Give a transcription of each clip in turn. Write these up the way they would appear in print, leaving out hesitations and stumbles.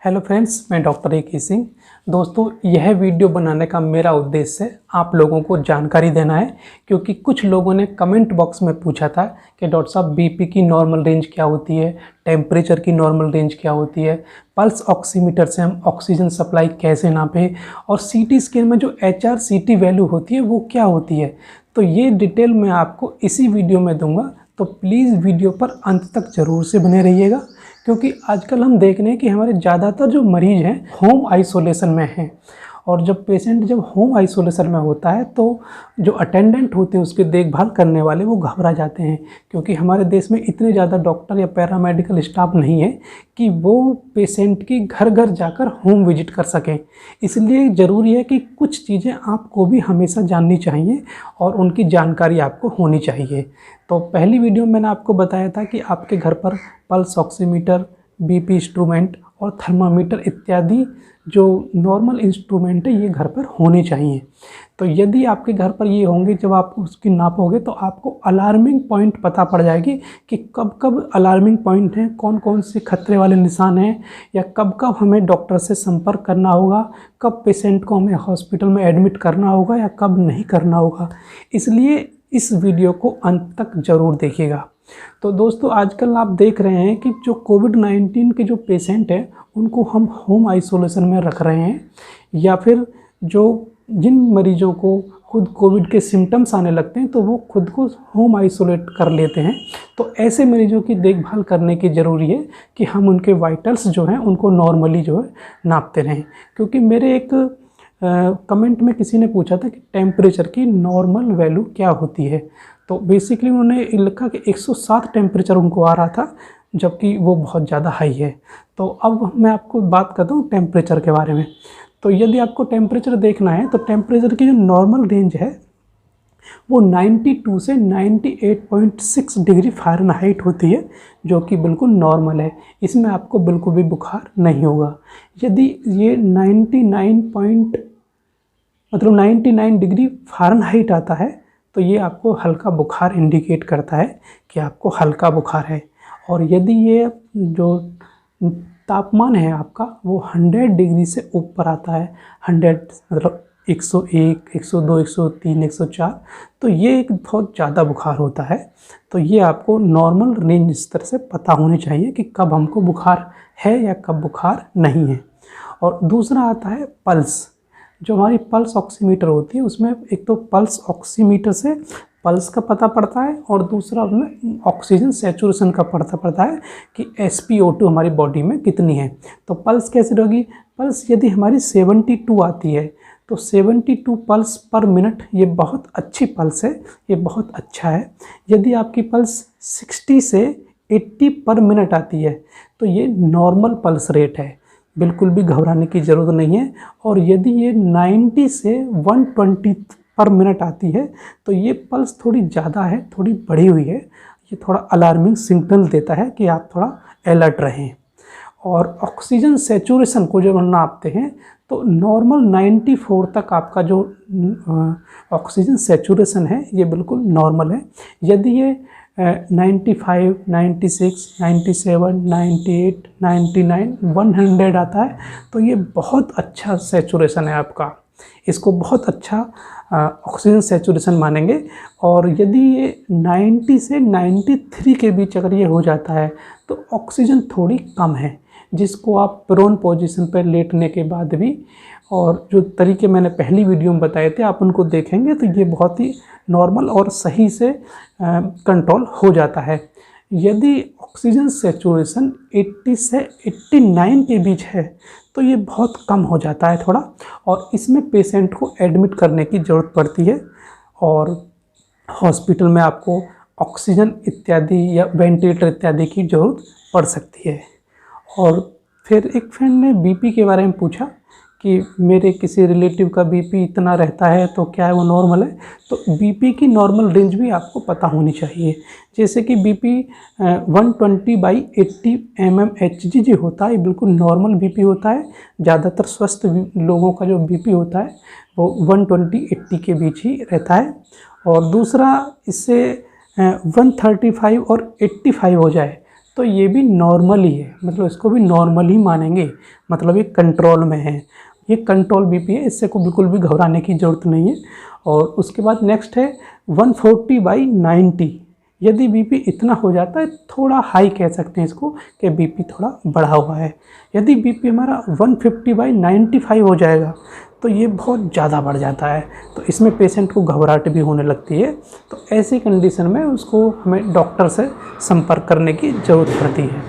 Hello friends, मैं doctor A के सिंह। दोस्तों, यह वीडियो बनाने का मेरा उद्देश्य आप लोगों को जानकारी देना है, क्योंकि कुछ लोगों ने कमेंट बॉक्स में पूछा था कि डॉक्टर साहब बीपी की नॉर्मल रेंज क्या होती है, टेम्परेचर की नॉर्मल रेंज क्या होती है, पल्स ऑक्सीमीटर से हम ऑक्सीजन सप्लाई कैसे नापें, और सीटी स्कैन में जो HRCT वैल्यू होती है वो क्या होती है। तो ये डिटेल मैं आपको इसी वीडियो में दूंगा, तो प्लीज़ वीडियो पर अंत तक ज़रूर से बने रहिएगा, क्योंकि आजकल हम देख रहे हैं कि हमारे ज़्यादातर जो मरीज़ हैं होम आइसोलेशन में हैं। और जब पेशेंट होम आइसोलेशन में होता है तो जो अटेंडेंट होते हैं, उसकी देखभाल करने वाले, वो घबरा जाते हैं, क्योंकि हमारे देश में इतने ज़्यादा डॉक्टर या पैरामेडिकल स्टाफ नहीं है कि वो पेशेंट की घर घर जाकर होम विजिट कर सकें। इसलिए ज़रूरी है कि कुछ चीज़ें आपको भी हमेशा जाननी चाहिए और उनकी जानकारी आपको होनी चाहिए। तो पहली वीडियो में मैंने आपको बताया था कि आपके घर पर पल्स ऑक्सीमीटर, बीपी इंस्ट्रूमेंट और थर्मामीटर इत्यादि जो नॉर्मल इंस्ट्रूमेंट है ये घर पर होने चाहिए। तो यदि आपके घर पर ये होंगे, जब आप उसकी नापोगे तो आपको अलार्मिंग पॉइंट पता पड़ जाएगी कि कब कब अलार्मिंग पॉइंट हैं, कौन कौन से खतरे वाले निशान हैं, या कब कब हमें डॉक्टर से संपर्क करना होगा, कब पेशेंट को हमें हॉस्पिटल में एडमिट करना होगा या कब नहीं करना होगा। इसलिए इस वीडियो को अंत तक ज़रूर देखिएगा। तो दोस्तों, आजकल आप देख रहे हैं कि जो कोविड-19 के जो पेशेंट हैं उनको हम होम आइसोलेशन में रख रहे हैं, या फिर जिन मरीजों को खुद कोविड के सिम्टम्स आने लगते हैं तो वो खुद को होम आइसोलेट कर लेते हैं। तो ऐसे मरीजों की देखभाल करने की ज़रूरी है कि हम उनके वाइटल्स जो हैं उनको नॉर्मली नापते रहें। क्योंकि मेरे एक कमेंट में किसी ने पूछा था कि टेम्परेचर की नॉर्मल वैल्यू क्या होती है। तो बेसिकली उन्होंने लिखा कि 107 टेम्परेचर उनको आ रहा था, जबकि वो बहुत ज़्यादा हाई है। तो अब मैं आपको बात करता हूँ टेम्परेचर के बारे में। तो यदि आपको टेम्परेचर देखना है तो टेम्परेचर की जो नॉर्मल रेंज है वो 92 से 98.6 डिग्री फ़ारेनहाइट होती है, जो कि बिल्कुल नॉर्मल है। इसमें आपको बिल्कुल भी बुखार नहीं होगा। यदि ये 99 डिग्री फ़ारेनहाइट आता है तो ये आपको हल्का बुखार इंडिकेट करता है कि आपको हल्का बुखार है। और यदि ये जो तापमान है आपका वो 100 डिग्री से ऊपर आता है, 100 मतलब 101, 102, 103, 104, तो ये एक बहुत ज़्यादा बुखार होता है। तो ये आपको नॉर्मल रेंज स्तर से पता होनी चाहिए कि कब हमको बुखार है या कब बुखार नहीं है। और दूसरा आता है पल्स। जो हमारी पल्स ऑक्सीमीटर होती है उसमें एक तो पल्स ऑक्सीमीटर से पल्स का पता पड़ता है, और दूसरा उसमें ऑक्सीजन सैचुरेशन का पता पड़ता है कि SpO2 हमारी बॉडी में कितनी है। तो पल्स कैसे होगी? पल्स यदि हमारी 72 आती है तो 72 पल्स पर मिनट, ये बहुत अच्छी पल्स है, ये बहुत अच्छा है। यदि आपकी पल्स 60 से 80 पर मिनट आती है तो ये नॉर्मल पल्स रेट है, बिल्कुल भी घबराने की ज़रूरत नहीं है। और यदि ये 90 से 120 पर मिनट आती है तो ये पल्स थोड़ी ज़्यादा है, थोड़ी बढ़ी हुई है, ये थोड़ा अलार्मिंग सिग्नल देता है कि आप थोड़ा अलर्ट रहें। और ऑक्सीजन सैचुरेशन को जब हम नापते हैं तो नॉर्मल 94 तक आपका जो ऑक्सीजन सैचुरेशन है ये बिल्कुल नॉर्मल है। यदि ये 95, 96, 97, 98, 99, 100 आता है तो ये बहुत अच्छा सैचुरेशन है आपका, इसको बहुत अच्छा ऑक्सीजन सैचुरेशन मानेंगे। और यदि ये 90 से 93 के बीच अगर ये हो जाता है तो ऑक्सीजन थोड़ी कम है, जिसको आप प्रोन पोजीशन पर लेटने के बाद भी, और जो तरीके मैंने पहली वीडियो में बताए थे आप उनको देखेंगे तो ये बहुत ही नॉर्मल और सही से कंट्रोल हो जाता है। यदि ऑक्सीजन सैचुरेशन 80 से 89 के बीच है तो ये बहुत कम हो जाता है थोड़ा, और इसमें पेशेंट को एडमिट करने की ज़रूरत पड़ती है, और हॉस्पिटल में आपको ऑक्सीजन इत्यादि या वेंटिलेटर इत्यादि की ज़रूरत पड़ सकती है। और फिर एक फ्रेंड ने बीपी के बारे में पूछा कि मेरे किसी रिलेटिव का बीपी इतना रहता है तो क्या है वो नॉर्मल है? तो बीपी की नॉर्मल रेंज भी आपको पता होनी चाहिए। जैसे कि बीपी 120/80 mmHg जो होता है ये बिल्कुल नॉर्मल बीपी होता है। ज़्यादातर स्वस्थ लोगों का जो बीपी होता है वो 120-80 के बीच ही रहता है। और दूसरा, इससे 135 और 85 हो जाए तो ये भी नॉर्मल ही है, मतलब इसको भी नॉर्मल ही मानेंगे, मतलब ये कंट्रोल में है, ये कंट्रोल बीपी है, इससे को बिल्कुल भी घबराने की ज़रूरत नहीं है। और उसके बाद नेक्स्ट है 140/90। यदि बीपी इतना हो जाता है, थोड़ा हाई कह सकते हैं इसको कि बीपी थोड़ा बढ़ा हुआ है। यदि बीपी हमारा 150/95 हो जाएगा तो ये बहुत ज़्यादा बढ़ जाता है, तो इसमें पेशेंट को घबराहट भी होने लगती है। तो ऐसी कंडीशन में उसको हमें डॉक्टर से संपर्क करने की ज़रूरत पड़ती है।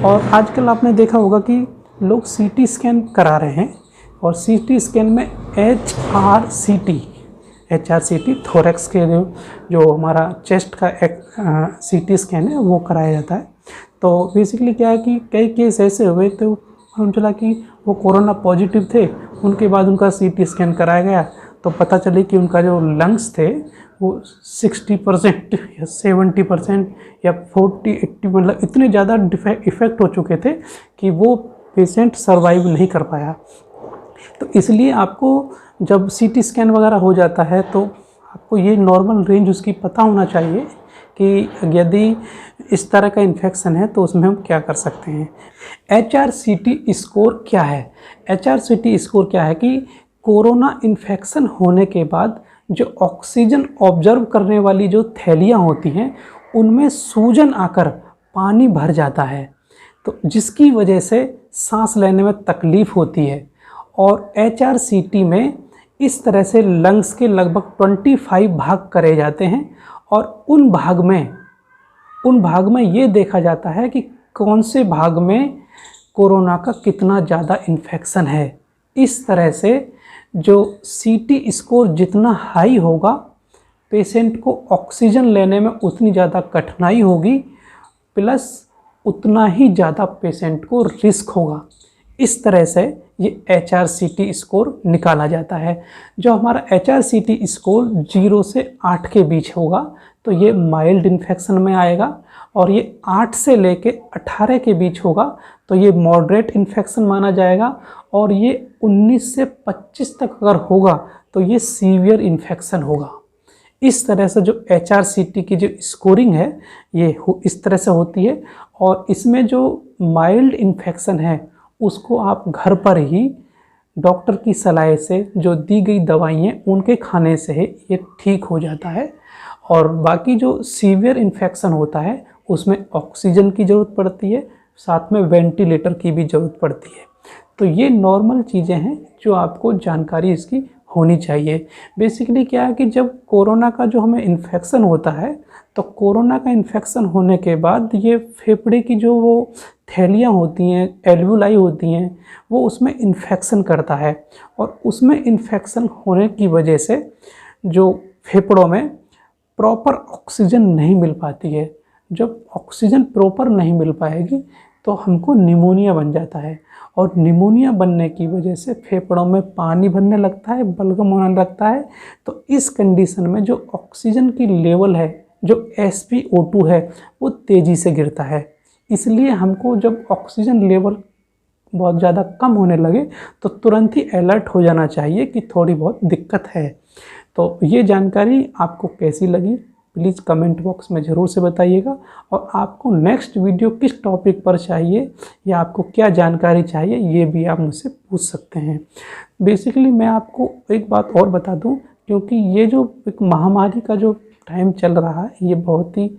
और आजकल आपने देखा होगा कि लोग सीटी स्कैन करा रहे हैं, और सीटी स्कैन में HRCT थोरैक्स के जो हमारा चेस्ट का एक सीटी स्कैन है वो कराया जाता है। तो बेसिकली क्या है कि कई केस ऐसे हुए तो मालूम चला कि वो कोरोना पॉजिटिव थे, उनके बाद उनका सीटी स्कैन कराया गया तो पता चले कि उनका जो लंग्स थे वो 60% या 70% या 40-80 मतलब इतने ज़्यादा इफ़ेक्ट हो चुके थे कि वो पेशेंट सर्वाइव नहीं कर पाया। तो इसलिए आपको जब सीटी स्कैन वगैरह हो जाता है तो आपको ये नॉर्मल रेंज उसकी पता होना चाहिए कि यदि इस तरह का इन्फेक्शन है तो उसमें हम क्या कर सकते हैं। HRCT स्कोर क्या है? HRCT स्कोर क्या है कि कोरोना इन्फेक्शन होने के बाद जो ऑक्सीजन ऑब्जर्व करने वाली जो थैलियाँ होती हैं उनमें सूजन आकर पानी भर जाता है, तो जिसकी वजह से सांस लेने में तकलीफ़ होती है। और HRCT में इस तरह से लंग्स के लगभग 25 भाग करे जाते हैं, और उन भाग में ये देखा जाता है कि कौन से भाग में कोरोना का कितना ज़्यादा इन्फेक्शन है। इस तरह से जो सीटी स्कोर जितना हाई होगा, पेशेंट को ऑक्सीजन लेने में उतनी ज़्यादा कठिनाई होगी, प्लस उतना ही ज़्यादा पेशेंट को रिस्क होगा। इस तरह से ये HRCT स्कोर निकाला जाता है। जो हमारा HRCT स्कोर 0 से 8 के बीच होगा तो ये माइल्ड इन्फेक्शन में आएगा, और ये 8 से लेके 18 के बीच होगा तो ये मॉडरेट इन्फेक्शन माना जाएगा, और ये 19 से 25 तक अगर होगा तो ये सीवियर इन्फेक्शन होगा। इस तरह से जो HRCT की जो स्कोरिंग है ये इस तरह से होती है। और इसमें जो माइल्ड इन्फेक्शन है उसको आप घर पर ही डॉक्टर की सलाह से जो दी गई दवाइयाँ उनके खाने से ये ठीक हो जाता है। और बाकी जो सीवियर इन्फेक्शन होता है उसमें ऑक्सीजन की ज़रूरत पड़ती है, साथ में वेंटिलेटर की भी ज़रूरत पड़ती है। तो ये नॉर्मल चीज़ें हैं जो आपको जानकारी इसकी होनी चाहिए। बेसिकली क्या है कि जब कोरोना का जो हमें इन्फेक्शन होता है तो कोरोना का इन्फेक्शन होने के बाद ये फेफड़े की जो वो थैलियाँ होती हैं, एल्वुलाई होती हैं, वो उसमें इन्फेक्शन करता है, और उसमें इन्फेक्शन होने की वजह से जो फेफड़ों में प्रॉपर ऑक्सीजन नहीं मिल पाती है। जब ऑक्सीजन प्रॉपर नहीं मिल पाएगी तो हमको निमोनिया बन जाता है, और निमोनिया बनने की वजह से फेफड़ों में पानी भरने लगता है, बलगम होने लगता है। तो इस कंडीशन में जो ऑक्सीजन की लेवल है, जो SpO2 है, वो तेज़ी से गिरता है। इसलिए हमको जब ऑक्सीजन लेवल बहुत ज़्यादा कम होने लगे तो तुरंत ही अलर्ट हो जाना चाहिए कि थोड़ी बहुत दिक्कत है। तो ये जानकारी आपको कैसी लगी प्लीज़ कमेंट बॉक्स में ज़रूर से बताइएगा, और आपको नेक्स्ट वीडियो किस टॉपिक पर चाहिए या आपको क्या जानकारी चाहिए ये भी आप मुझसे पूछ सकते हैं। बेसिकली मैं आपको एक बात और बता दूं, क्योंकि ये जो एक महामारी का जो टाइम चल रहा है ये बहुत ही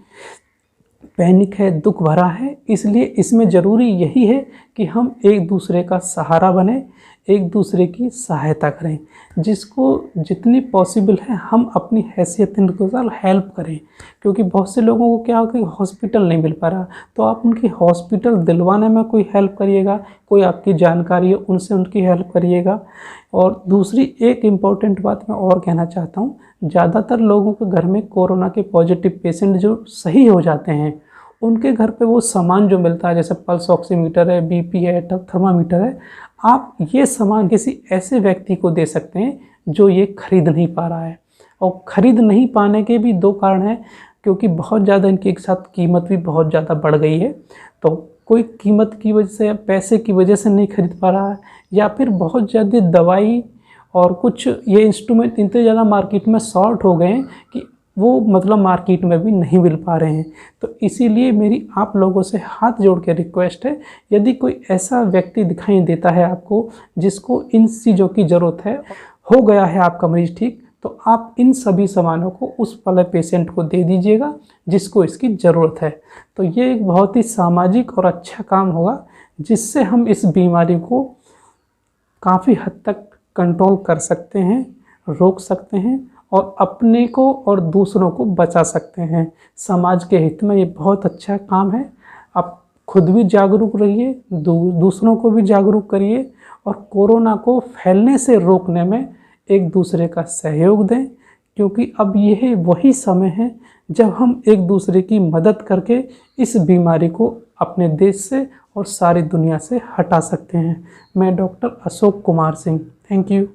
पैनिक है, दुख भरा है, इसलिए इसमें ज़रूरी यही है कि हम एक दूसरे का सहारा बने, एक दूसरे की सहायता करें, जिसको जितनी पॉसिबल है हम अपनी हैसियत के अनुसार हेल्प करें। क्योंकि बहुत से लोगों को क्या हो कि हॉस्पिटल नहीं मिल पा रहा, तो आप उनकी हॉस्पिटल दिलवाने में कोई हेल्प करिएगा, कोई आपकी जानकारी है उनसे उनकी हेल्प करिएगा। और दूसरी एक इम्पॉर्टेंट बात मैं और कहना चाहता हूँ, ज़्यादातर लोगों के घर में कोरोना के पॉजिटिव पेशेंट जो सही हो जाते हैं उनके घर पे वो सामान जो मिलता है जैसे पल्स ऑक्सीमीटर है, BP है, थर्मामीटर है, आप ये सामान किसी ऐसे व्यक्ति को दे सकते हैं जो ये खरीद नहीं पा रहा है। और ख़रीद नहीं पाने के भी दो कारण हैं, क्योंकि बहुत ज़्यादा इनके एक साथ कीमत भी बहुत ज़्यादा बढ़ गई है। तो कोई कीमत की वजह से, पैसे की वजह से नहीं खरीद पा रहा है, या फिर बहुत ज़्यादा दवाई और कुछ ये इंस्ट्रूमेंट इतने ज़्यादा मार्केट में शॉर्ट हो गए हैं कि वो मतलब मार्केट में भी नहीं मिल पा रहे हैं। तो इसीलिए मेरी आप लोगों से हाथ जोड़ के रिक्वेस्ट है, यदि कोई ऐसा व्यक्ति दिखाई देता है आपको जिसको इन चीज़ों की ज़रूरत है, हो गया है आपका मरीज़ ठीक, तो आप इन सभी सामानों को उस वाले पेशेंट को दे दीजिएगा जिसको इसकी ज़रूरत है। तो ये एक बहुत ही सामाजिक और अच्छा काम होगा, जिससे हम इस बीमारी को काफ़ी हद तक कंट्रोल कर सकते हैं, रोक सकते हैं और अपने को और दूसरों को बचा सकते हैं। समाज के हित में ये बहुत अच्छा काम है। आप खुद भी जागरूक रहिए, दूसरों को भी जागरूक करिए और कोरोना को फैलने से रोकने में एक दूसरे का सहयोग दें, क्योंकि अब यह वही समय है जब हम एक दूसरे की मदद करके इस बीमारी को अपने देश से और सारी दुनिया से हटा सकते हैं। मैं doctor Ashok Kumar Singh, thank you.